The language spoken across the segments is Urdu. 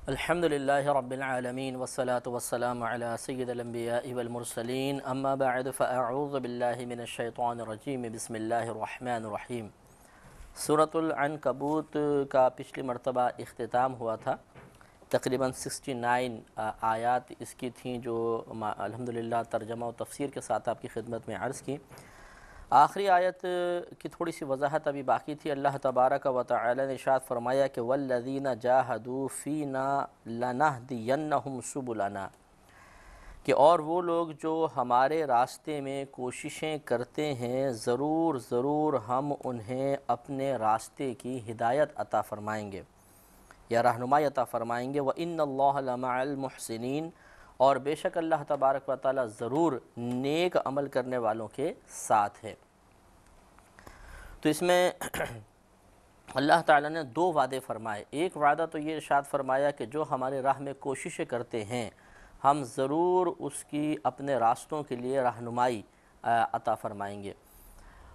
الحمدللہ رب العالمین والصلاة والسلام علی سید الانبیاء والمرسلین اما بعد فاعوذ باللہ من الشیطان الرجیم بسم اللہ الرحمن الرحیم۔ سورۃ العنکبوت کا پچھلی مرتبہ اختتام ہوا تھا، تقریباً 69 آیات اس کی تھیں جو الحمدللہ ترجمہ و تفسیر کے ساتھ آپ کی خدمت میں عرض کی۔ آخری آیت کی تھوڑی سی وضاحت ابھی باقی تھی۔ اللہ تبارک و تعالی نے ارشاد فرمایا کہ والذین جاہدوا فینا لنہدینہم سبلنا، کہ اور وہ لوگ جو ہمارے راستے میں کوششیں کرتے ہیں ضرور ہم انہیں اپنے راستے کی ہدایت عطا فرمائیں گے یا رہنمائی عطا فرمائیں گے۔ وَإِنَّ اللَّهَ لَمَعَ الْمُحْسِنِينَ، اور بے شک اللہ تبارک و تعالی ضرور نیک عمل کرنے والوں کے ساتھ ہے۔ تو اس میں اللہ تعالیٰ نے دو وعدے فرمائے۔ ایک وعدہ تو یہ ارشاد فرمایا کہ جو ہمارے راہ میں کوششیں کرتے ہیں ہم ضرور اس کی اپنے راستوں کے لیے رہنمائی عطا فرمائیں گے۔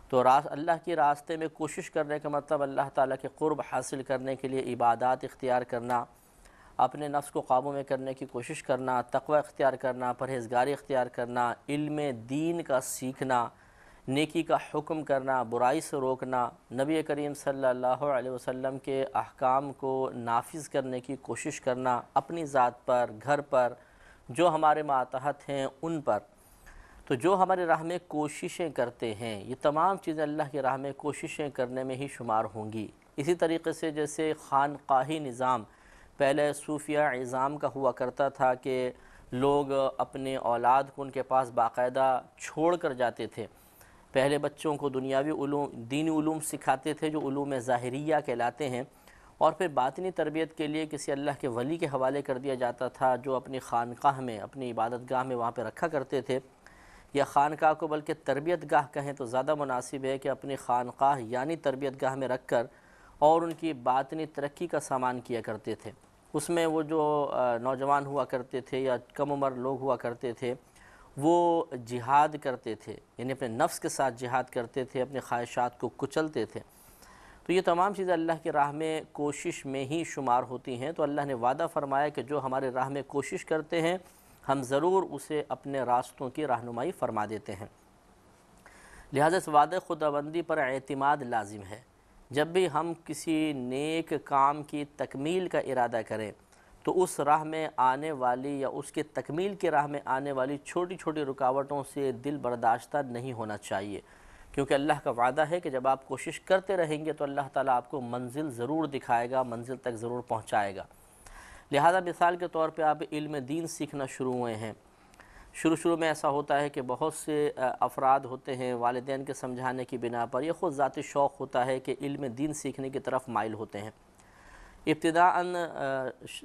تو اللہ کے راستے میں کوشش کرنے کا مطلب اللہ تعالیٰ کے قرب حاصل کرنے کے لیے عبادات اختیار کرنا، اپنے نفس کو قابو میں کرنے کی کوشش کرنا، تقوی اختیار کرنا، پرہیزگاری اختیار کرنا، علم دین کا سیکھنا، نیکی کا حکم کرنا، برائی سے روکنا، نبی کریم صلی اللہ علیہ وسلم کے احکام کو نافذ کرنے کی کوشش کرنا، اپنی ذات پر، گھر پر، جو ہمارے ماتحت ہیں ان پر۔ تو جو ہمارے راہ میں کوششیں کرتے ہیں یہ تمام چیزیں اللہ کی راہ میں کوششیں کرنے میں ہی شمار ہوں گی۔ اسی طریقے سے جیسے خانقاہی نظام پہلے صوفیہ عظام کا ہوا کرتا تھا کہ لوگ اپنے اولاد کو ان کے پاس باقاعدہ چھوڑ کر جاتے تھے، پہلے بچوں کو دنیاوی علوم، دینی علوم سکھاتے تھے جو علوم ظاہریہ کہلاتے ہیں، اور پھر باطنی تربیت کے لیے کسی اللہ کے ولی کے حوالے کر دیا جاتا تھا جو اپنی خانقاہ میں، اپنی عبادت گاہ میں وہاں پہ رکھا کرتے تھے، یا خانقاہ کو بلکہ تربیت گاہ کہیں تو زیادہ مناسب ہے کہ اپنی خانقاہ یعنی تربیت گاہ میں رکھ کر اور ان کی باطنی ترقی کا سامان کیا کرتے تھے۔ اس میں وہ جو نوجوان ہوا کرتے تھے یا کم عمر لوگ ہوا کرتے تھے وہ جہاد کرتے تھے، یعنی اپنے نفس کے ساتھ جہاد کرتے تھے، اپنے خواہشات کو کچلتے تھے۔ تو یہ تمام چیزیں اللہ کی راہ میں کوشش میں ہی شمار ہوتی ہیں۔ تو اللہ نے وعدہ فرمایا کہ جو ہمارے راہ میں کوشش کرتے ہیں ہم ضرور اسے اپنے راستوں کی رہنمائی فرما دیتے ہیں۔ لہذا اس وعدہ خداوندی پر اعتماد لازم ہے۔ جب بھی ہم کسی نیک کام کی تکمیل کا ارادہ کریں تو اس راہ میں آنے والی یا اس کے تکمیل کی راہ میں آنے والی چھوٹی چھوٹی رکاوٹوں سے دل برداشتہ نہیں ہونا چاہیے، کیونکہ اللہ کا وعدہ ہے کہ جب آپ کوشش کرتے رہیں گے تو اللہ تعالیٰ آپ کو منزل ضرور دکھائے گا، منزل تک ضرور پہنچائے گا۔ لہذا مثال کے طور پہ آپ علم دین سیکھنا شروع ہوئے ہیں، شروع میں ایسا ہوتا ہے کہ بہت سے افراد ہوتے ہیں والدین کے سمجھانے کی بنا پر یہ خود ذاتی شوق ہوتا ہے کہ علم دین سیکھنے کی طرف مائل ہوتے ہیں۔ ابتداءً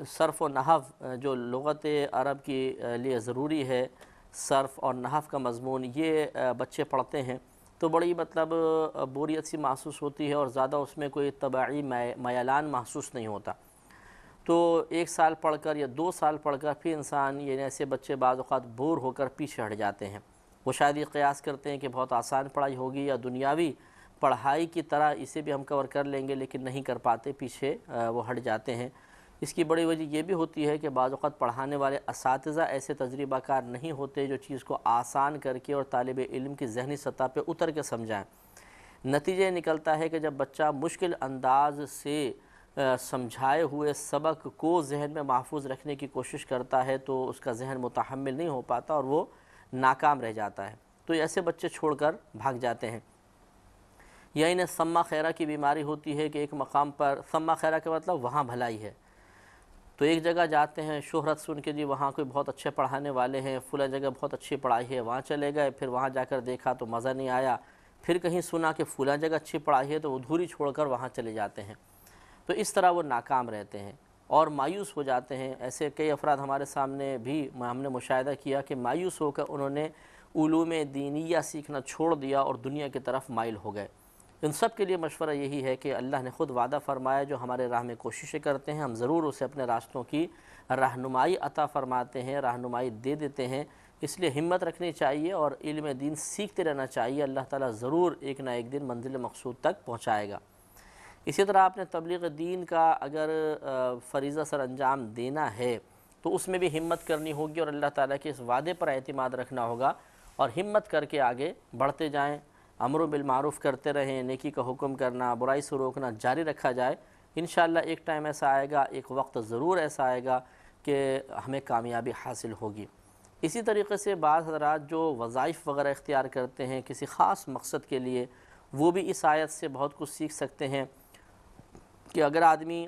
صرف و نحو جو لغت عرب کے لیے ضروری ہے، صرف اور نحو کا مضمون یہ بچے پڑھتے ہیں تو بڑی بوریت سی محسوس ہوتی ہے اور زیادہ اس میں کوئی طبعی میلان محسوس نہیں ہوتا۔ تو 1 سال پڑھ کر یا 2 سال پڑھ کر پھر انسان یعنی ایسے بچے بعض اوقات بور ہو کر پیچھے ہٹ جاتے ہیں۔ وہ شاید یہ قیاس کرتے ہیں کہ بہت آسان پڑھائی ہوگی یا دنیاوی پڑھائی کی طرح اسے بھی ہم کور کر لیں گے، لیکن نہیں کر پاتے، پیچھے وہ ہٹ جاتے ہیں۔ اس کی بڑی وجہ یہ بھی ہوتی ہے کہ بعض اوقات پڑھانے والے اساتذہ ایسے تجربہ کار نہیں ہوتے جو چیز کو آسان کر کے اور طالب علم کی ذہنی سطح پہ اتر کے سمجھائیں۔ نتیجہ نکلتا ہے کہ جب بچہ مشکل انداز سے سمجھائے ہوئے سبق کو ذہن میں محفوظ رکھنے کی کوشش کرتا ہے تو اس کا ذہن متحمل نہیں ہو پاتا اور وہ ناکام رہ جاتا ہے۔ تو ایسے بچے چھوڑ کر بھاگ جاتے ہیں۔ یا انہیں سما خیرہ کی بیماری ہوتی ہے کہ ایک مقام پر، سما خیرہ کا مطلب وہاں بھلائی ہے، تو ایک جگہ جاتے ہیں شہرت سن کے جی وہاں کوئی بہت اچھے پڑھانے والے ہیں، فلاں جگہ بہت اچھی پڑھائی ہے، وہاں چلے گئے، پھر وہاں جا کر دیکھا تو مزہ نہیں آیا، پھر کہیں سنا کہ فلاں جگہ اچھی پڑھائی ہے تو ادھوری چھوڑ کر وہاں چلے جاتے ہیں۔ تو اس طرح وہ ناکام رہتے ہیں اور مایوس ہو جاتے ہیں۔ ایسے کئی افراد ہمارے سامنے بھی ہم نے مشاہدہ کیا کہ مایوس ہو کر انہوں نے علوم دینیہ سیکھنا چھوڑ دیا اور دنیا کی طرف مائل ہو گئے۔ ان سب کے لیے مشورہ یہی ہے کہ اللہ نے خود وعدہ فرمایا جو ہمارے راہ میں کوششیں کرتے ہیں ہم ضرور اسے اپنے راستوں کی رہنمائی عطا فرماتے ہیں، رہنمائی دے دیتے ہیں۔ اس لیے ہمت رکھنی چاہیے اور علم دین سیکھتے رہنا چاہیے، اللہ تعالیٰ ضرور ایک نہ ایک دن منزل مقصود تک پہنچائے گا۔ اسی طرح آپ نے تبلیغ دین کا اگر فریضہ سر انجام دینا ہے تو اس میں بھی ہمت کرنی ہوگی اور اللہ تعالیٰ کے اس وعدے پر اعتماد رکھنا ہوگا اور ہمت کر کے آگے بڑھتے جائیں، امر بالمعروف کرتے رہیں، نیکی کا حکم کرنا، برائی سے روکنا جاری رکھا جائے۔ انشاءاللہ ایک ٹائم ایسا آئے گا، ایک وقت ضرور ایسا آئے گا کہ ہمیں کامیابی حاصل ہوگی۔ اسی طریقے سے بعض حضرات جو وظائف وغیرہ اختیار کرتے ہیں کسی خاص مقصد کے لیے، وہ بھی اس آیت سے بہت کچھ سیکھ سکتے ہیں کہ اگر آدمی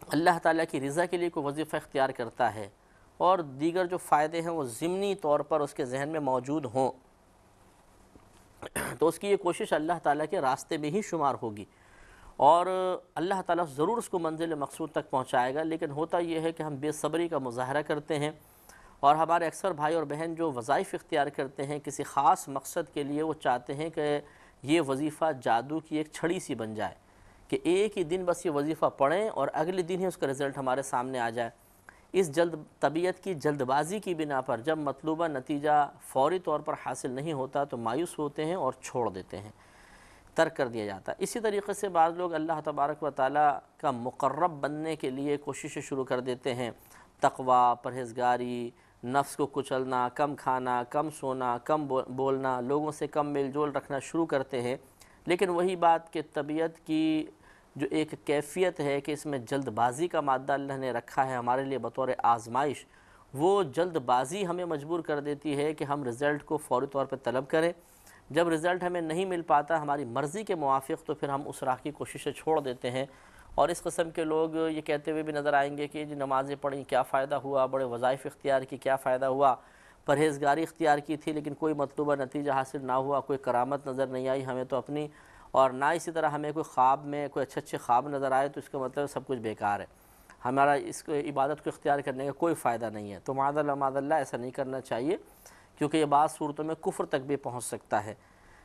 اللہ تعالیٰ کی رضا کے لیے کوئی وظیفہ اختیار کرتا ہے اور دیگر جو فائدے ہیں وہ ضمنی طور پر اس کے ذہن میں موجود ہوں تو اس کی یہ کوشش اللہ تعالیٰ کے راستے میں ہی شمار ہوگی اور اللہ تعالیٰ ضرور اس کو منزل مقصود تک پہنچائے گا۔ لیکن ہوتا یہ ہے کہ ہم بے صبری کا مظاہرہ کرتے ہیں اور ہمارے اکثر بھائی اور بہن جو وظائف اختیار کرتے ہیں کسی خاص مقصد کے لیے، وہ چاہتے ہیں کہ یہ وظیفہ جادو کی ایک چھڑی سی بن جائے کہ ایک ہی دن بس یہ وظیفہ پڑھیں اور اگلے دن ہی اس کا رزلٹ ہمارے سامنے آ جائے۔ اس طبیعت کی جلد بازی کی بنا پر جب مطلوبہ نتیجہ فوری طور پر حاصل نہیں ہوتا تو مایوس ہوتے ہیں اور چھوڑ دیتے ہیں، ترک کر دیا جاتا ہے۔ اسی طریقے سے بعض لوگ اللہ تبارک و تعالیٰ کا مقرب بننے کے لیے کوششیں شروع کر دیتے ہیں، تقوی، پرہیزگاری، نفس کو کچلنا، کم کھانا، کم سونا، کم بولنا، لوگوں سے کم میل جول رکھنا شروع کرتے ہیں۔ لیکن وہی بات کہ طبیعت کی جو ایک کیفیت ہے کہ اس میں جلد بازی کا مادہ اللہ نے رکھا ہے ہمارے لیے بطور آزمائش، وہ جلد بازی ہمیں مجبور کر دیتی ہے کہ ہم رزلٹ کو فوری طور پہ طلب کریں۔ جب رزلٹ ہمیں نہیں مل پاتا ہماری مرضی کے موافق تو پھر ہم اس راہ کی کوششیں چھوڑ دیتے ہیں، اور اس قسم کے لوگ یہ کہتے ہوئے بھی نظر آئیں گے کہ جی نمازیں پڑھیں کیا فائدہ ہوا، بڑے وظائف اختیار کی کیا فائدہ ہوا، پرہیزگاری اختیار کی تھی لیکن کوئی مطلوبہ نتیجہ حاصل نہ ہوا، کوئی کرامت نظر نہیں آئی ہمیں تو اپنی، اور نہ اسی طرح ہمیں کوئی خواب میں کوئی اچھے خواب نظر آئے تو اس کا مطلب سب کچھ بیکار ہے، ہمارا اس کو عبادت کو اختیار کرنے کا کوئی فائدہ نہیں ہے۔ تو معاذ اللہ ایسا نہیں کرنا چاہیے کیونکہ یہ بعض صورتوں میں کفر تک بھی پہنچ سکتا ہے۔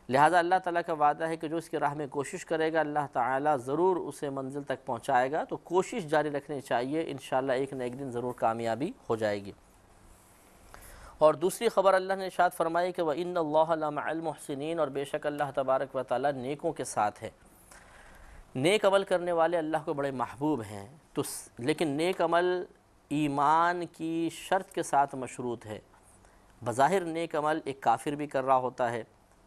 لہٰذا اللہ تعالیٰ کا وعدہ ہے کہ جو اس کی راہ میں کوشش کرے گا اللہ تعالیٰ ضرور اسے منزل تک پہنچائے گا، تو کوشش جاری رکھنی چاہیے، انشاءاللہ ایک نہ ایک دن ضرور کامیابی ہو جائے گی۔ اور دوسری خبر اللہ نے ارشاد فرمائی کہ وَإِنَّ اللَّهَ لَمَعَ الْمُحْسِنِينَ، اور بے شک اللہ تبارک و تعالیٰ نیکوں کے ساتھ ہے۔ نیک عمل کرنے والے اللہ کو بڑے محبوب ہیں، لیکن نیک عمل ایمان کی شرط کے ساتھ مشروط ہے۔ بظاہر نیک عمل ایک کافر بھی کر رہا ہوتا ہے،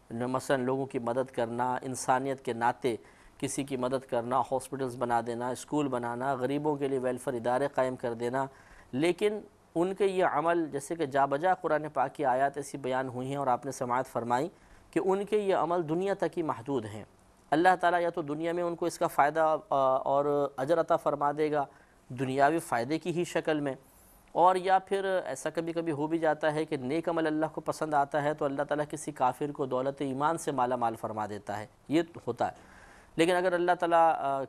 مثلا لوگوں کی مدد کرنا، انسانیت کے ناطے کسی کی مدد کرنا، ہاسپٹلز بنا دینا، اسکول بنانا، غریبوں کے لیے ویلفیئر ادارے قائم کر دینا، لیکن ان کے یہ عمل جیسے کہ جا بجا قرآن پاک کی آیات ایسی بیان ہوئی ہیں اور آپ نے سماعت فرمائی کہ ان کے یہ عمل دنیا تک ہی محدود ہیں۔ اللہ تعالیٰ یا تو دنیا میں ان کو اس کا فائدہ اور اجر عطا فرما دے گا دنیاوی فائدے کی ہی شکل میں، اور یا پھر ایسا کبھی کبھی ہو بھی جاتا ہے کہ نیک عمل اللہ کو پسند آتا ہے تو اللہ تعالیٰ کسی کافر کو دولت ایمان سے مالا مال فرما دیتا ہے، یہ ہوتا ہے۔ لیکن اگر اللہ تعالیٰ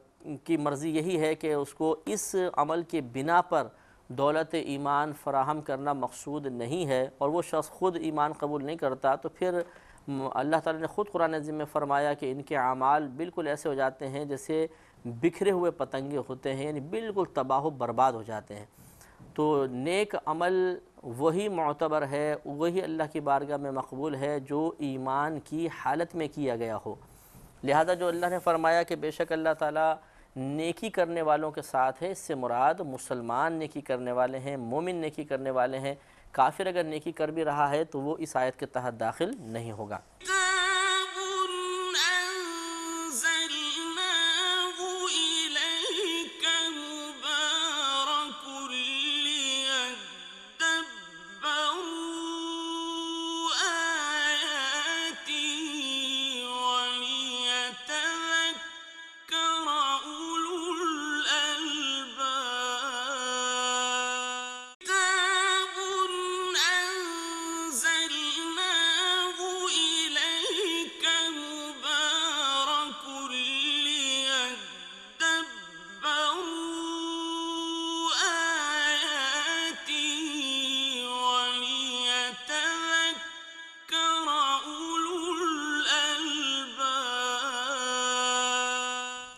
کی مرضی یہی ہے کہ اس کو اس عمل کے بنا پر دولت ایمان فراہم کرنا مقصود نہیں ہے اور وہ شخص خود ایمان قبول نہیں کرتا، تو پھر اللہ تعالیٰ نے خود قرآن عظیم میں فرمایا کہ ان کے اعمال بالکل ایسے ہو جاتے ہیں جیسے بکھرے ہوئے پتنگے ہوتے ہیں، یعنی بالکل تباہ و برباد ہو جاتے ہیں۔ تو نیک عمل وہی معتبر ہے، وہی اللہ کی بارگاہ میں مقبول ہے جو ایمان کی حالت میں کیا گیا ہو۔ لہذا جو اللہ نے فرمایا کہ بے شک اللہ تعالیٰ نیکی کرنے والوں کے ساتھ ہے، اس سے مراد مسلمان نیکی کرنے والے ہیں، مومن نیکی کرنے والے ہیں۔ کافر اگر نیکی کر بھی رہا ہے تو وہ اس آیت کے تحت داخل نہیں ہوگا۔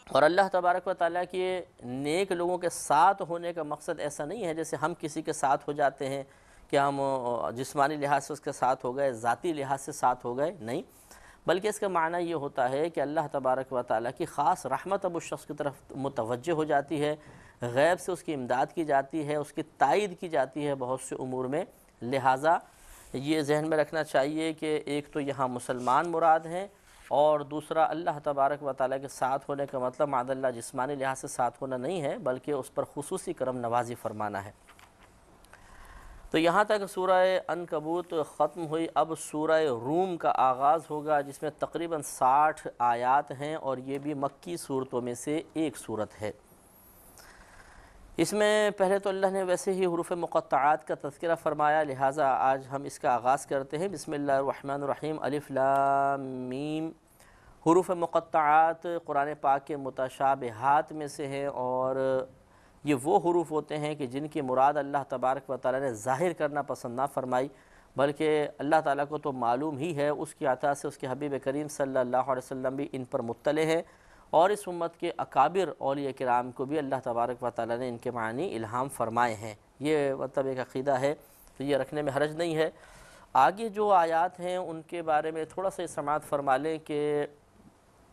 اور اللہ تبارک و تعالیٰ کے نیک لوگوں کے ساتھ ہونے کا مقصد ایسا نہیں ہے جیسے ہم کسی کے ساتھ ہو جاتے ہیں کہ ہم جسمانی لحاظ سے اس کے ساتھ ہو گئے، ذاتی لحاظ سے ساتھ ہو گئے، نہیں، بلکہ اس کا معنی یہ ہوتا ہے کہ اللہ تبارک و تعالیٰ کی خاص رحمت اب اس شخص کی طرف متوجہ ہو جاتی ہے، غیب سے اس کی امداد کی جاتی ہے، اس کی تائید کی جاتی ہے بہت سے امور میں۔ لہٰذا یہ ذہن میں رکھنا چاہیے کہ ایک تو یہاں مسلمان مراد ہیں، اور دوسرا اللہ تبارک و تعالیٰ کے ساتھ ہونے کا مطلب معاذ اللہ جسمانی لحاظ سے ساتھ ہونا نہیں ہے، بلکہ اس پر خصوصی کرم نوازی فرمانا ہے۔ تو یہاں تک سورہ عنکبوت ختم ہوئی۔ اب سورہ روم کا آغاز ہوگا، جس میں تقریباً 60 آیات ہیں، اور یہ بھی مکی صورتوں میں سے ایک صورت ہے۔ اس میں پہلے تو اللہ نے ویسے ہی حروف مقطعات کا تذکرہ فرمایا، لہٰذا آج ہم اس کا آغاز کرتے ہیں۔ بسم اللہ الرحمن الرحیم۔ الف لام میم۔ حروف مقطعات قرآن پاک کے متشابہات میں سے ہیں، اور یہ وہ حروف ہوتے ہیں کہ جن کی مراد اللہ تبارک و تعالیٰ نے ظاہر کرنا پسند نہ فرمائی، بلکہ اللہ تعالیٰ کو تو معلوم ہی ہے، اس کی عطا سے اس کے حبیب کریم صلی اللہ علیہ وسلم بھی ان پر مطلع ہیں، اور اس امت کے اکابر اولیاء کرام کو بھی اللہ تبارک و تعالیٰ نے ان کے معنی الہام فرمائے ہیں۔ یہ مطلب ایک عقیدہ ہے، تو یہ رکھنے میں حرج نہیں ہے۔ آگے جو آیات ہیں ان کے بارے میں تھوڑا سا سماعت فرما لیں کہ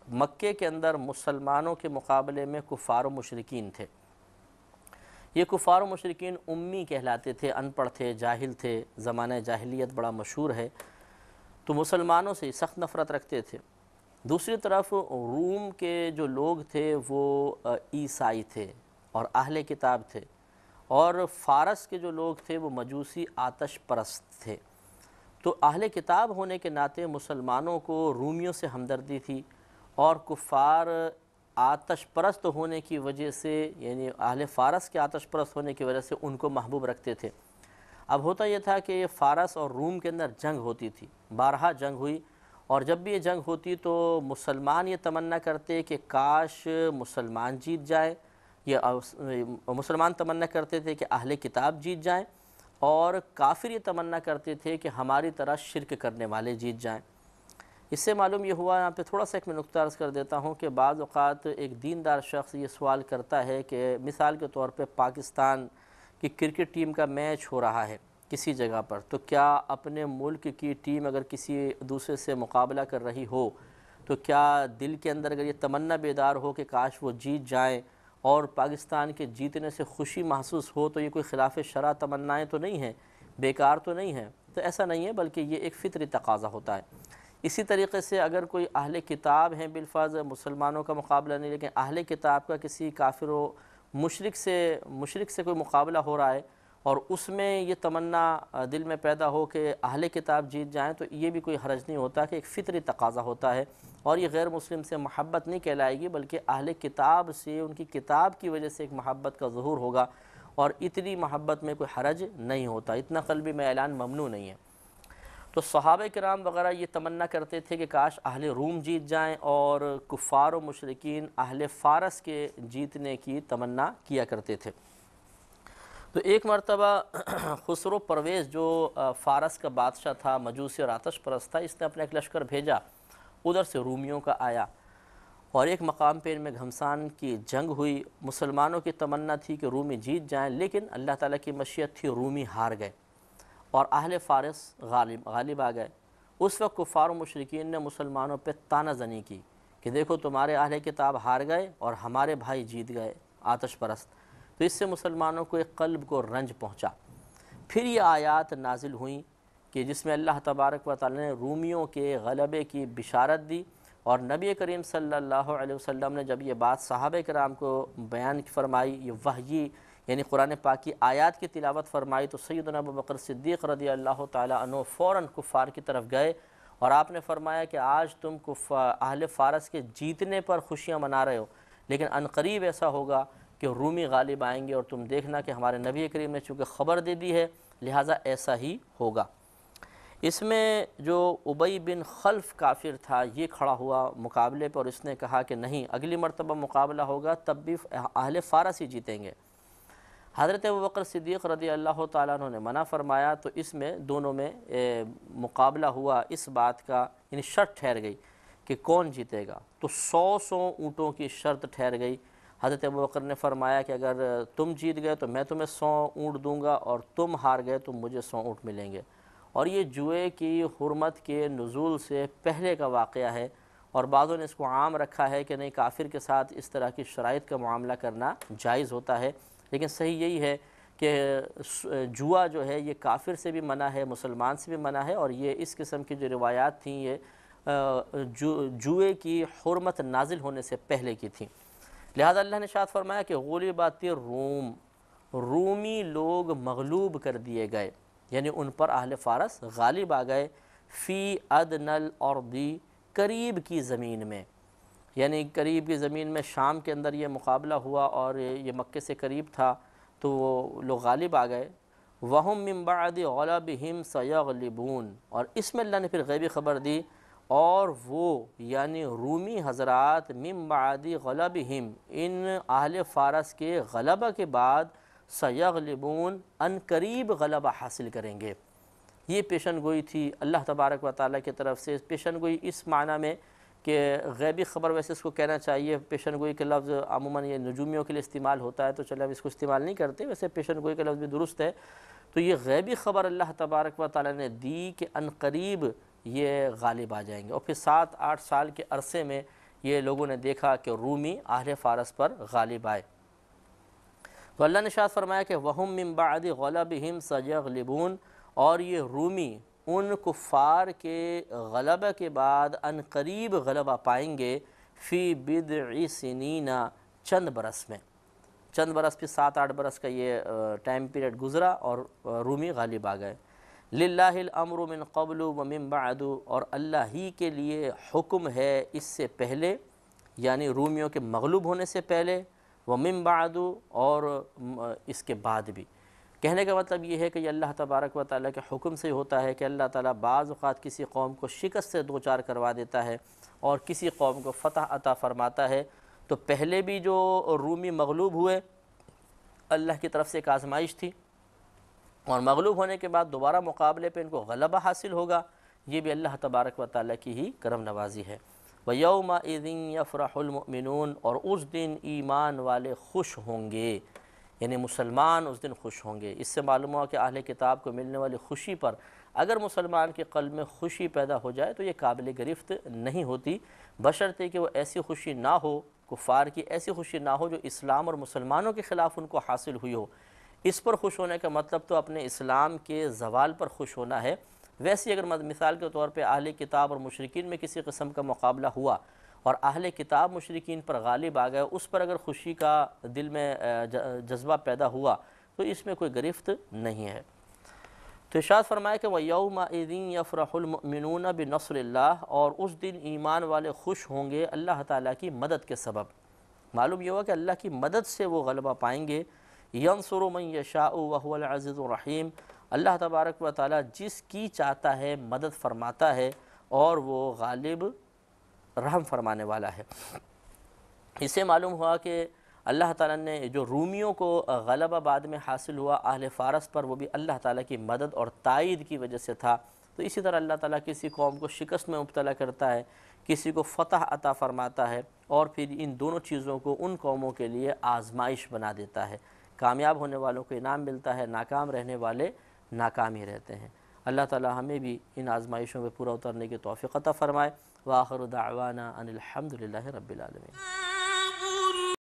مکے کے اندر مسلمانوں کے مقابلے میں کفار و مشرکین تھے۔ یہ کفار و مشرکین امی کہلاتے تھے، ان پڑھ تھے، جاہل تھے، زمانہ جاہلیت بڑا مشہور ہے، تو مسلمانوں سے سخت نفرت رکھتے تھے۔ دوسری طرف روم کے جو لوگ تھے وہ عیسائی تھے اور اہل کتاب تھے، اور فارس کے جو لوگ تھے وہ مجوسی آتش پرست تھے۔ تو اہل کتاب ہونے کے ناطے مسلمانوں کو رومیوں سے ہمدردی تھی، اور کفار آتش پرست ہونے کی وجہ سے، یعنی اہل فارس کے آتش پرست ہونے کی وجہ سے ان کو محبوب رکھتے تھے۔ اب ہوتا یہ تھا کہ فارس اور روم کے اندر جنگ ہوتی تھی، بارہا جنگ ہوئی، اور جب بھی یہ جنگ ہوتی تو مسلمان یہ تمنا کرتے کہ کاش مسلمان جیت جائے، مسلمان تمنا کرتے تھے کہ اہل کتاب جیت جائیں، اور کافر یہ تمنا کرتے تھے کہ ہماری طرح شرک کرنے والے جیت جائیں۔ اس سے معلوم یہ ہوا، یہاں پہ تھوڑا سا ایک میں نکتہ عرض کر دیتا ہوں کہ بعض اوقات ایک دیندار شخص یہ سوال کرتا ہے کہ مثال کے طور پہ پاکستان کی کرکٹ ٹیم کا میچ ہو رہا ہے کسی جگہ پر، تو کیا اپنے ملک کی ٹیم اگر کسی دوسرے سے مقابلہ کر رہی ہو تو کیا دل کے اندر اگر یہ تمنا بیدار ہو کہ کاش وہ جیت جائیں اور پاکستان کے جیتنے سے خوشی محسوس ہو، تو یہ کوئی خلاف شرع تمنائیں تو نہیں ہیں، بیکار تو نہیں ہیں؟ تو ایسا نہیں ہے، بلکہ یہ ایک فطری تقاضا ہوتا ہے۔ اسی طریقے سے اگر کوئی اہل کتاب ہیں، بالفرض مسلمانوں کا مقابلہ نہیں لیکن اہل کتاب کا کسی کافر و مشرک سے کوئی مقابلہ ہو رہا ہے، اور اس میں یہ تمنا دل میں پیدا ہو کہ اہل کتاب جیت جائیں، تو یہ بھی کوئی حرج نہیں ہوتا، کہ ایک فطری تقاضا ہوتا ہے، اور یہ غیر مسلم سے محبت نہیں کہلائے گی، بلکہ اہل کتاب سے ان کی کتاب کی وجہ سے ایک محبت کا ظہور ہوگا، اور اتنی محبت میں کوئی حرج نہیں ہوتا، اتنا قلبی میں اعلان ممنوع نہیں ہے۔ تو صحابہ کرام وغیرہ یہ تمنا کرتے تھے کہ کاش اہل روم جیت جائیں، اور کفار و مشرکین اہل فارس کے جیتنے کی تمنا کیا کرتے تھے۔ تو ایک مرتبہ خسرو پرویز جو فارس کا بادشاہ تھا، مجوسی اور آتش پرست تھا، اس نے اپنا ایک لشکر بھیجا، ادھر سے رومیوں کا آیا، اور ایک مقام پہ ان میں گھمسان کی جنگ ہوئی۔ مسلمانوں کی تمنا تھی کہ رومی جیت جائیں، لیکن اللہ تعالیٰ کی مشیت تھی، رومی ہار گئے، اور اہل فارس غالب آ گئے۔ اس وقت کفار و مشرکین نے مسلمانوں پہ طعنہ زنی کی کہ دیکھو تمہارے اہل کتاب ہار گئے اور ہمارے بھائی جیت گئے آتش پرست۔ تو اس سے مسلمانوں کو ایک قلب کو رنج پہنچا۔ پھر یہ آیات نازل ہوئیں کہ جس میں اللہ تبارک و تعالی نے رومیوں کے غلبے کی بشارت دی، اور نبی کریم صلی اللہ علیہ وسلم نے جب یہ بات صحابہ کرام کو بیان فرمائی، یہ وحی یعنی قرآن پاک کی آیات کی تلاوت فرمائی، تو سیدنا ابوبکر صدیق رضی اللہ تعالی عنہ فوراً کفار کی طرف گئے، اور آپ نے فرمایا کہ آج تم اہل فارس کے جیتنے پر خوشیاں منا رہے ہو، لیکن عنقریب ایسا ہوگا کہ رومی غالب آئیں گے، اور تم دیکھنا کہ ہمارے نبی کریم نے چونکہ خبر دے دی ہے لہٰذا ایسا ہی ہوگا۔ اس میں جو ابی بن خلف کافر تھا یہ کھڑا ہوا مقابلے پر، اور اس نے کہا کہ نہیں، اگلی مرتبہ مقابلہ ہوگا تب بھی اہل فارس ہی جیتیں گے۔ حضرت ابوبکر صدیق رضی اللہ تعالیٰ عنہ نے منع فرمایا، تو اس میں دونوں میں مقابلہ ہوا اس بات کا، یعنی شرط ٹھہر گئی کہ کون جیتے گا، تو 100 اونٹوں کی شرط ٹھہر گئی۔ حضرت ابوبکر نے فرمایا کہ اگر تم جیت گئے تو میں تمہیں 100 اونٹ دوں گا، اور تم ہار گئے تو مجھے 100 اونٹ ملیں گے، اور یہ جوئے کی حرمت کے نزول سے پہلے کا واقعہ ہے، اور بعضوں نے اس کو عام رکھا ہے کہ نہیں کافر کے ساتھ اس طرح کی شرائط کا معاملہ کرنا جائز ہوتا ہے، لیکن صحیح یہی ہے کہ جوا جو ہے یہ کافر سے بھی منع ہے، مسلمان سے بھی منع ہے، اور یہ اس قسم کی جو روایات تھیں یہ جوئے کی حرمت نازل ہونے سے پہلے کی تھیں۔ لہذا اللہ نے ارشاد فرمایا کہ غلبت الروم، رومی لوگ مغلوب کر دیے گئے، یعنی ان پر اہل فارس غالب آ گئے، فی ادنی الارض، قریب کی زمین میں، یعنی قریب کی زمین میں شام کے اندر یہ مقابلہ ہوا اور یہ مکے سے قریب تھا تو وہ لوگ غالب آ گئے۔ وَهُم مِّن بَعْدِ غَلَبِهِمْ سَيَغْلِبُونَ، اور اس میں اللہ نے پھر غیبی خبر دی، اور وہ یعنی رومی حضرات مِّن بَعْدِ غَلَبِهِمْ، ان اہل فارس کے غلبہ کے بعد سَيَغْلِبُونَ، ان قریب غلبہ حاصل کریں گے۔ یہ پیشن گوئی تھی اللہ تبارک و تعالیٰ کی طرف سے۔ پیشن گوئی اس معنی میں کہ غیبی خبر، ویسے اس کو کہنا چاہیے پیشن گوئی کے لفظ عموماً یہ نجومیوں کے لیے استعمال ہوتا ہے تو چلے اب اس کو استعمال نہیں کرتے، ویسے پیشن گوئی کا لفظ بھی درست ہے۔ تو یہ غیبی خبر اللہ تبارک و تعالیٰ نے دی کہ ان قریب یہ غالب آ جائیں گے، اور پھر 7-8 سال کے عرصے میں یہ لوگوں نے دیکھا کہ رومی اہل فارس پر غالب آئے۔ تو اللہ نے ارشاد فرمایا کہ وَهُم مِّن بَعْدِ غَلَبِهِمْ سَيَغْلِبُونَ، اور یہ رومی ان کفار کے غلبہ کے بعد ان قریب غلبہ پائیں گے، فی بضع سنین، چند برس میں، چند برس، پھر 7-8 برس کا یہ ٹائم پیریڈ گزرا اور رومی غالب آ گئے۔ للہ الامر من قبل ومن بعد، اور اللہ ہی کے لیے حکم ہے اس سے پہلے، یعنی رومیوں کے مغلوب ہونے سے پہلے، ومن بعد، اور اس کے بعد بھی۔ کہنے کا مطلب یہ ہے کہ یہ اللہ تبارک و تعالیٰ کے حکم سے ہوتا ہے کہ اللہ تعالیٰ بعض اوقات کسی قوم کو شکست سے دوچار کروا دیتا ہے اور کسی قوم کو فتح عطا فرماتا ہے۔ تو پہلے بھی جو رومی مغلوب ہوئے اللہ کی طرف سے ایک آزمائش تھی، اور مغلوب ہونے کے بعد دوبارہ مقابلے پہ ان کو غلبہ حاصل ہوگا، یہ بھی اللہ تبارک و تعالیٰ کی ہی کرم نوازی ہے۔ وَيَوْمَئِذٍ يَفْرَحُ الْمُؤْمِنُونَ، اور اس دن ایمان والے خوش ہوں گے، یعنی مسلمان اس دن خوش ہوں گے۔ اس سے معلوم ہوا کہ اہل کتاب کو ملنے والی خوشی پر اگر مسلمان کے قلب میں خوشی پیدا ہو جائے تو یہ قابل گرفت نہیں ہوتی، بشرطے کہ وہ ایسی خوشی نہ ہو، کفار کی ایسی خوشی نہ ہو جو اسلام اور مسلمانوں کے خلاف ان کو حاصل ہوئی ہو۔ اس پر خوش ہونے کا مطلب تو اپنے اسلام کے زوال پر خوش ہونا ہے۔ ویسے اگر مثال کے طور پہ اہل کتاب اور مشرکین میں کسی قسم کا مقابلہ ہوا اور اہل کتاب مشرکین پر غالب آ گئے، اس پر اگر خوشی کا دل میں جذبہ پیدا ہوا تو اس میں کوئی گرفت نہیں ہے۔ تو ارشاد فرمایا کہ وَيَوْمَئِذٍ يَفْرَحُ الْمُؤْمِنُونَ بِنَصْرِ اللَّهِ، اور اس دن ایمان والے خوش ہوں گے اللہ تعالیٰ کی مدد کے سبب۔ معلوم یہ ہوا کہ اللہ کی مدد سے وہ غلبہ پائیں گے۔ يَنْصُرُ مَنْ يَشَاءُ وَهُوَ الْعَزِيزُ الرَّحِيمُ، اللہ تبارک و تعالیٰ جس کی چاہتا ہے مدد فرماتا ہے، اور وہ غالب رحم فرمانے والا ہے۔ اس سے معلوم ہوا کہ اللہ تعالیٰ نے جو رومیوں کو غلبہ بعد میں حاصل ہوا اہل فارس پر، وہ بھی اللہ تعالیٰ کی مدد اور تائید کی وجہ سے تھا۔ تو اسی طرح اللہ تعالیٰ کسی قوم کو شکست میں مبتلا کرتا ہے، کسی کو فتح عطا فرماتا ہے، اور پھر ان دونوں چیزوں کو ان قوموں کے لیے آزمائش بنا دیتا ہے۔ کامیاب ہونے والوں کو انعام ملتا ہے، ناکام رہنے والے ناکام ہی رہتے ہیں۔ اللہ تعالیٰ ہمیں بھی ان آزمائشوں پہ پورا اترنے کی توفیق عطا فرمائے۔ وآخر دعوانا ان الحمد للہ رب العالمین۔